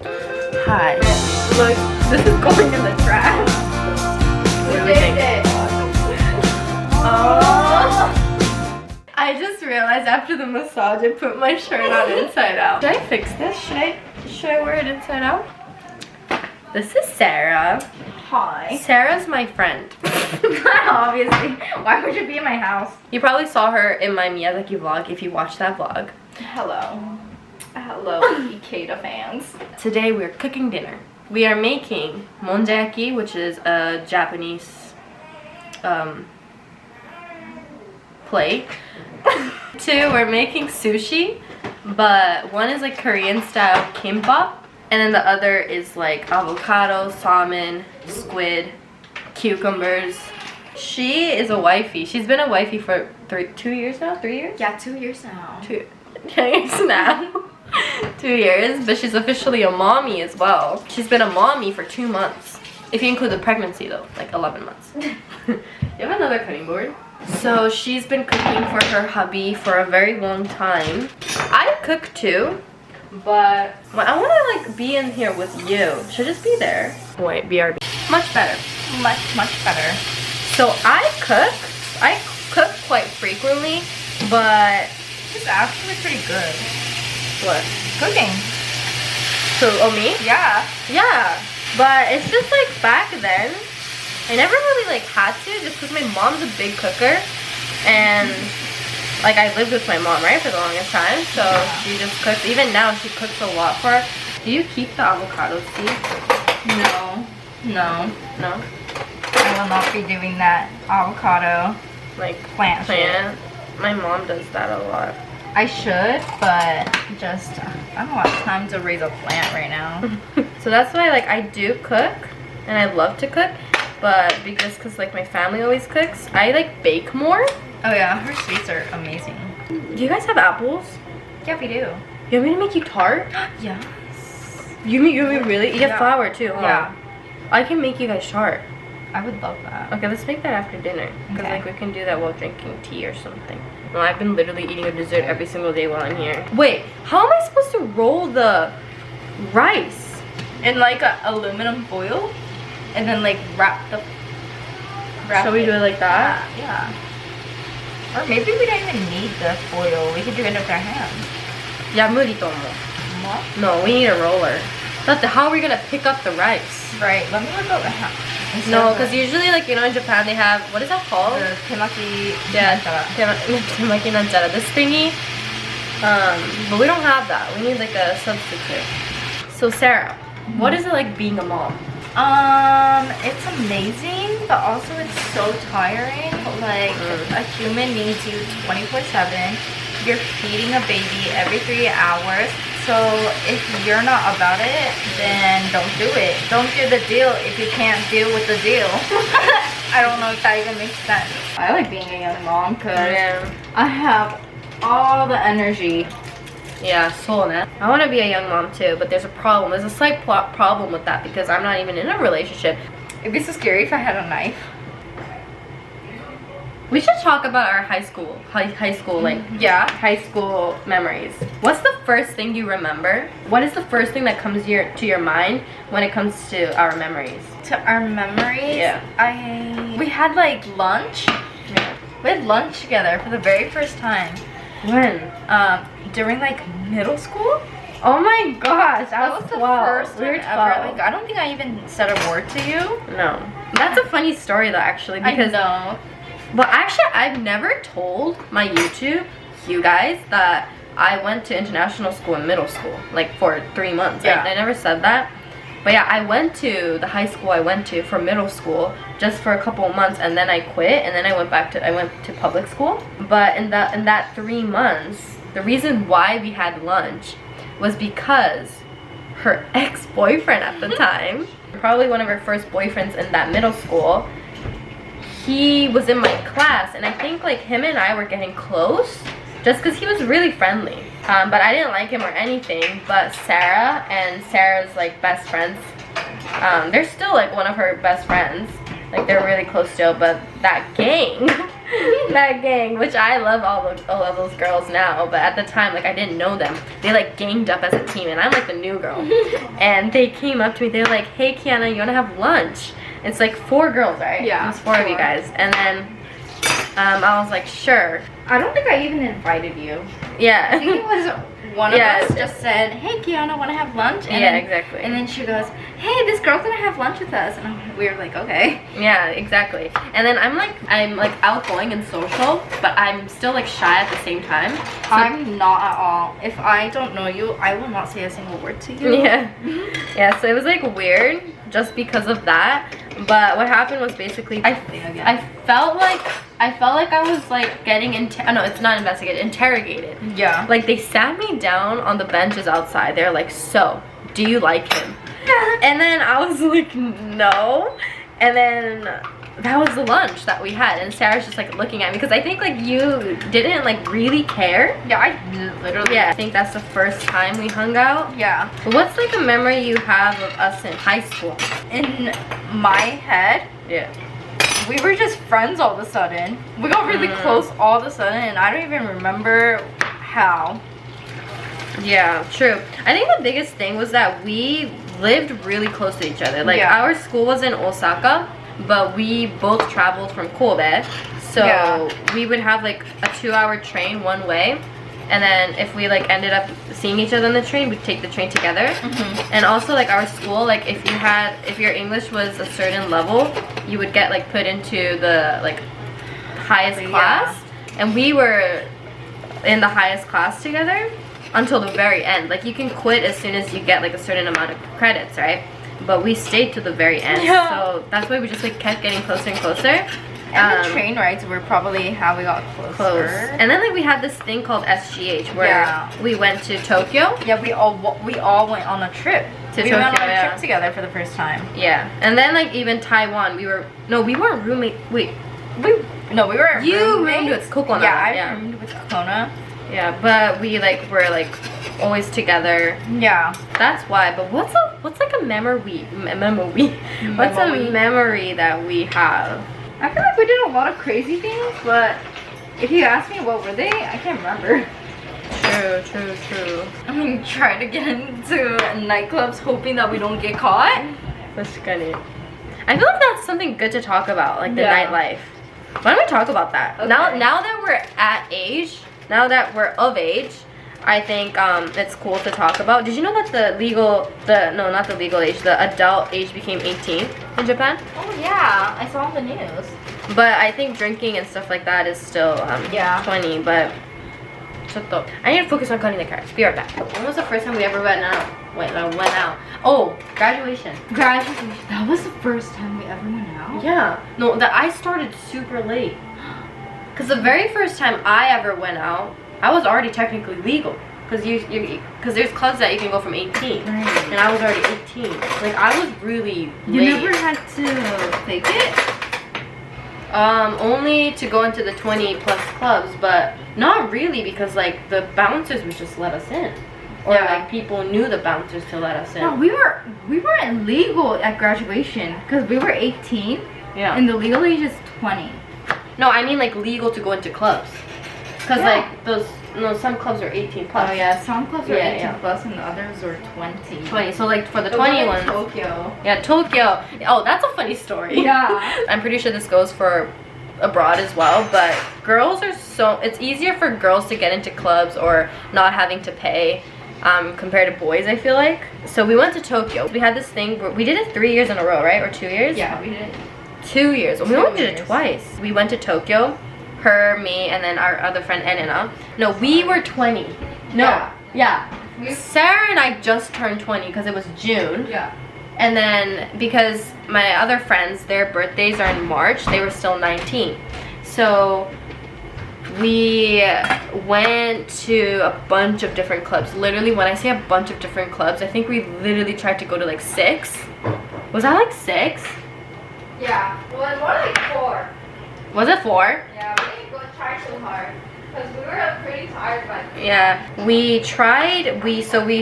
Hi. Look, this is going in the trash. What do you think? Oh. I just realized after the massage I put my shirt on inside out. Should I fix this? Should I wear it inside out? This is Sarah. Hi. Sarah's my friend. Obviously. Why would you be in my house? You probably saw her in my Miyazaki vlog if you watched that vlog. Hello. Hello, Ikeda fans. Today we're cooking dinner. We are making monjayaki, which is a Japanese plate. Two, we're making sushi, but one is like Korean style kimbap, and then the other is like avocado, salmon, squid, cucumbers. She is a wifey. She's been a wifey for 2 years now? 3 years? Yeah, 2 years now. 2 years now. 2 years, but she's officially a mommy as well. She's been a mommy for 2 months. If you include the pregnancy though, like 11 months. You have another cutting board? So she's been cooking for her hubby for a very long time. I cook too, but I want to like be in here with you. Should I just be there? Wait, BRB. Much better. Much better. So I cook quite frequently, but It's actually pretty good. what? Cooking. So, oh me? Yeah. Yeah, but it's just like back then, I never really like had to just because my mom's a big cooker, and like I lived with my mom, right, for the longest time, so she just cooks. Even now she cooks a lot for us. Do you keep the avocado seeds? No. No. No? I will not be doing that avocado Like plant shit. My mom does that a lot. I should, but just I don't have time to raise a plant right now. So that's why like I do cook, and I love to cook, but because like my family always cooks, I like bake more. Oh yeah, her sweets are amazing. Do you guys have apples? Yeah, we do. You want me to make you tart? Yes. You want me really? You have Yeah. flour too, huh? Yeah. I can make you guys tart. I would love that. Okay, let's make that after dinner. Because Okay. like we can do that while drinking tea or something. Well, I've been literally eating a dessert every single day while I'm here. Wait, how am I supposed to roll the rice? In like a aluminum foil, and then like wrap Shall we do it like that? Yeah. Or maybe we don't even need the foil. We could do it with our hands. Yeah, 無理と思う. What? No, we need a roller. But how are we gonna pick up the rice? Right. Let me look up how. No, because usually like, you know, in Japan they have, what is that called? the temaki. Yeah, temaki nanchara, this thingy. But we don't have that. We need like a substitute. So Sarah, what is it like being a mom? It's amazing, but also it's so tiring. Like a human needs you 24/7. You're feeding a baby every 3 hours. So if you're not about it, then don't do it. Don't do the deal if you can't deal with the deal. I don't know if that even makes sense. I like being a young mom because I have all the energy. Yeah, so ne. I want to be a young mom too, but there's a problem. There's a slight problem with that because I'm not even in a relationship. It'd be so scary if I had a knife. We should talk about our high school memories. What's the first thing you remember? What is the first thing that comes to your mind when it comes to our memories? To our memories? Yeah. We had like lunch. Yeah. We had lunch together for the very first time. When? During like middle school. Oh my gosh, That was the 12. first We were time ever. 12. Like I don't think I even said a word to you. No. That's a funny story though, actually, because I know. Well, actually, I've never told my you guys, that I went to international school in middle school, like for 3 months. Yeah. I never said that. But yeah, I went to the high school I went to for middle school just for a couple of months, and then I quit, and then I went to public school. But in that 3 months, the reason why we had lunch was because her ex-boyfriend at the time, probably one of her first boyfriends in that middle school, he was in my class, and I think like him and I were getting close just because he was really friendly, but I didn't like him or anything. But Sarah and Sarah's like best friends, they're still like one of her best friends, like they're really close still, but that gang that gang, which I love all of those girls now, but at the time, like, I didn't know them. They like ganged up as a team, and I'm like the new girl. And they came up to me, they're like, hey Keanna, you wanna have lunch? It's like 4 girls, right? Yeah, it's 4 of you guys. And then I was like, sure. I don't think I even invited you. Yeah. I think it was one of us just said, hey Keanna, wanna have lunch? And yeah, then, exactly. And then she goes, hey, this girl's gonna have lunch with us. And we were like, okay. Yeah, exactly. And then I'm like outgoing and social, but I'm still like shy at the same time. So I'm not at all. If I don't know you, I will not say a single word to you. Yeah. Yeah, so it was like weird just because of that. But what happened was basically I felt like I was like getting no, it's not investigated, interrogated. Yeah. Like they sat me down on the benches outside. They're like, so do you like him? And then I was like, no. And then that was the lunch that we had, and Sarah's just like looking at me because I think like you didn't like really care. Yeah, I literally. Yeah, I think that's the first time we hung out. Yeah. What's like a memory you have of us in high school? In my head, Yeah. we were just friends all of a sudden. We got really close all of a sudden, and I don't even remember how. Yeah, true. I think the biggest thing was that we lived really close to each other. Like our school was in Osaka, but we both traveled from Kobe. So we would have like a 2-hour train one way. And then if we like ended up seeing each other on the train, we'd take the train together. And also like our school, like if your English was a certain level, you would get like put into the like highest class. And we were in the highest class together until the very end. Like you can quit as soon as you get like a certain amount of credits, right? But we stayed to the very end. So that's why we just like kept getting closer and closer. And the train rides were probably how we got closer. And then like we had this thing called SGH where we went to Tokyo. Yeah, we all went on a trip. To we Tokyo, went on a trip together for the first time. Yeah. And then like even Taiwan, we weren't roommate. Wait. We were You roomed with Kokona. Yeah, I roomed with Kokona. Yeah, but we like were like always together. Yeah. That's why. But what's like a memory? What's a memory that we have? I feel like we did a lot of crazy things, but if you ask me what were they, I can't remember. True. I mean, trying to get into nightclubs hoping that we don't get caught. That's funny. I feel like that's something good to talk about, like the nightlife. Why don't we talk about that? Okay. Now that we're at age, now that we're of age, I think it's cool to talk about. Did you know that the adult age became 18 in Japan? Oh yeah, I saw on the news. But I think drinking and stuff like that is still 20, but I need to focus on cutting the carrots. Be right back. When was the first time we ever went out? Went out. Oh, graduation. Graduation. That was the first time we ever went out? Yeah. No, I started super late. Because the very first time I ever went out, I was already technically legal. Because there's clubs that you can go from 18. Right. And I was already 18. Like, I was really late. You never had to fake it? Only to go into the 20 plus clubs, but not really because like the bouncers would just let us in. Or like people knew the bouncers to let us in. No, we weren't legal at graduation because we were 18. Yeah. And the legal age is 20. No, I mean like legal to go into clubs. Because like some clubs are 18 plus. Oh yeah, some clubs are 18 plus and the others are 20. 20. So like for the 20 ones. Tokyo. Yeah, Tokyo. Oh, that's a funny story. Yeah. I'm pretty sure this goes for abroad as well, but girls are it's easier for girls to get into clubs or not having to pay compared to boys, I feel like. So we went to Tokyo. We had this thing where we did it 3 years in a row, right? Or 2 years? Yeah, we did it. 2 years. We only did it twice. We went to Tokyo. Her, me, and then our other friend Enina. No, we were 20. No. Yeah. Sarah and I just turned 20 because it was June. Yeah. And then because my other friends, their birthdays are in March, they were still 19. So we went to a bunch of different clubs. Literally, when I say a bunch of different clubs, I think we literally tried to go to like 6. Was that like 6? Yeah. Well, more like 4. Was it 4? Yeah, we didn't go try so hard because we were pretty tired by then. Yeah, we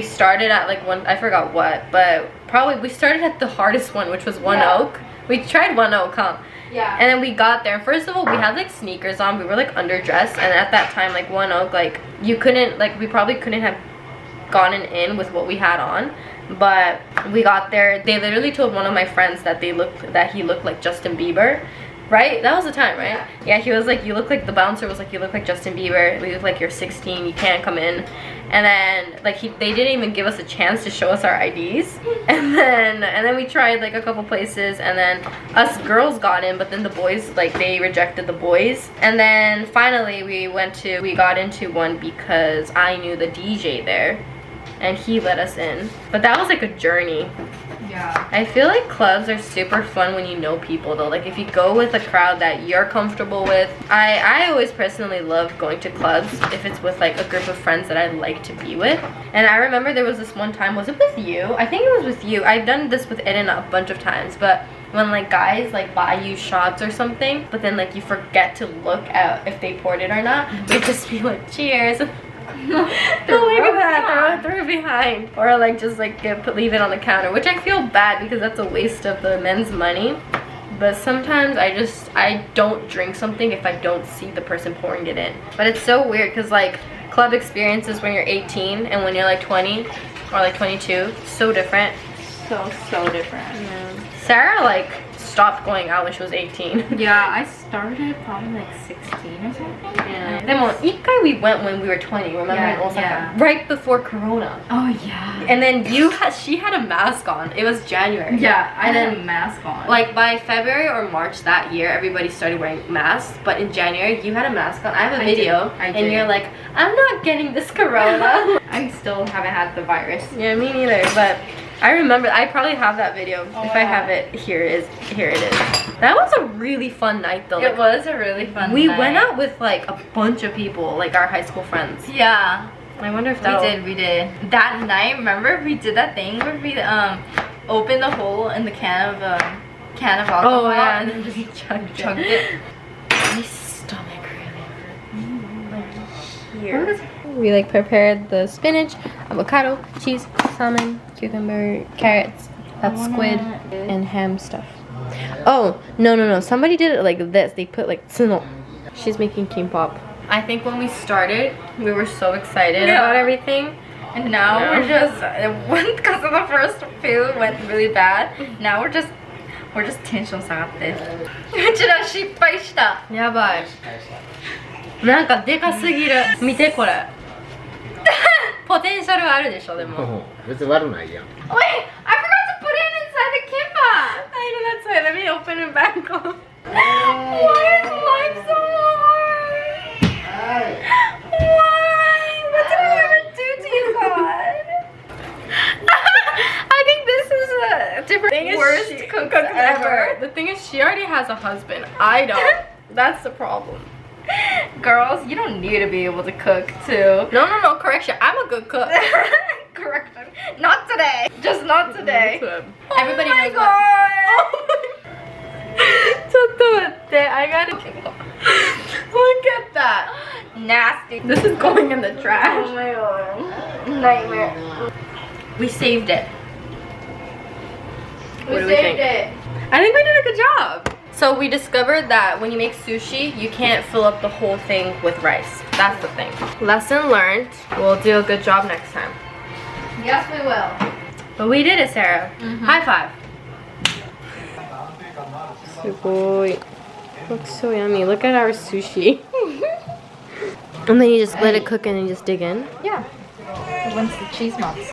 started at like one, I forgot what, but probably we started at the hardest one, which was One Oak. We tried One Oak, huh? Yeah. And then we got there. First of all, we had like sneakers on. We were like underdressed, and at that time, like One Oak, like you couldn't, like we probably couldn't have gotten in with what we had on. But we got there. They literally told one of my friends that he looked like Justin Bieber. Right? That was the time, right? Yeah, he was like, you look like, the bouncer was like, you look like Justin Bieber. We look like you're 16, you can't come in. And then like they didn't even give us a chance to show us our IDs. And then we tried like a couple places, and then us girls got in, but then the boys, like they rejected the boys. And then finally we got into one because I knew the DJ there and he let us in. But that was like a journey. Yeah. I feel like clubs are super fun when you know people though. Like if you go with a crowd that you're comfortable with. I always personally love going to clubs if it's with like a group of friends that I like to be with. And I remember there was this one time, was it with you? I think it was with you. I've done this with Eden a bunch of times, but when like guys like buy you shots or something, but then like you forget to look at if they poured it or not, they just be like, cheers. Throw it behind, or like just like leave it on the counter, which I feel bad because that's a waste of the men's money. But sometimes I don't drink something if I don't see the person pouring it in. But it's so weird because like club experiences when you're 18 and when you're like 20 or like 22, so different. So different. Yeah. Sarah like stopped going out when she was 18. Yeah, I started probably like 16 or something. Yeah. Then one guy we went when we were 20, remember? Yeah, in Osaka? yeah. Right before Corona. Oh yeah. And then she had a mask on. It was January. Yeah, I had a mask on. Like by February or March that year, everybody started wearing masks. But in January, you had a mask on. I have a video, I did. and you're like, I'm not getting this Corona. I still haven't had the virus. Yeah, me neither. But I remember, I probably have that video. Oh, if I have it, here it is. That was a really fun night though. It was a really fun We night. went out with like a bunch of people, like our high school friends. Yeah. I wonder if that We did. That night, remember we did that thing where we opened the hole in the can of alcohol. Oh yeah, and then just chugged it. My stomach really hurt. Like here. We like prepared the spinach, avocado, cheese, salmon, cucumber, carrots, that's squid, and ham stuff. Oh, no. Somebody did it like this. They put like tsuno. She's making kimbap. I think when we started, we were so excited about everything. And now we're just, because of the first few went really bad. Now we're just tension 下がって。うちら失敗した。やばい。なんかでかすぎる。見てこれ。ポテンシャルあるでしょでも。別に悪ないやん。 Wait, I forgot to put it inside the kimbap. I know that's why. Let me open it back up. Why is life so hard? Why? What did I ever do to you, God? I think this is a different Worst cook ever. The thing is, she already has a husband. I don't. That's the problem. Girls, you don't need to be able to cook too. No. Correction. I'm a good cook. Correction. Not today. Just not today. Everybody knows God. I gotta look at that. Nasty. This is going in the trash. Oh my god. Nightmare. We saved it. We What do we saved think? it. I think we did a good job. So we discovered that when you make sushi, you can't fill up the whole thing with rice. That's the thing. Lesson learned. We'll do a good job next time. Yes, we will. But we did it, Sarah. High five. Sugoi. Looks so yummy. Look at our sushi. And then you just let it cook and then you just dig in. Yeah. Once the cheese melts.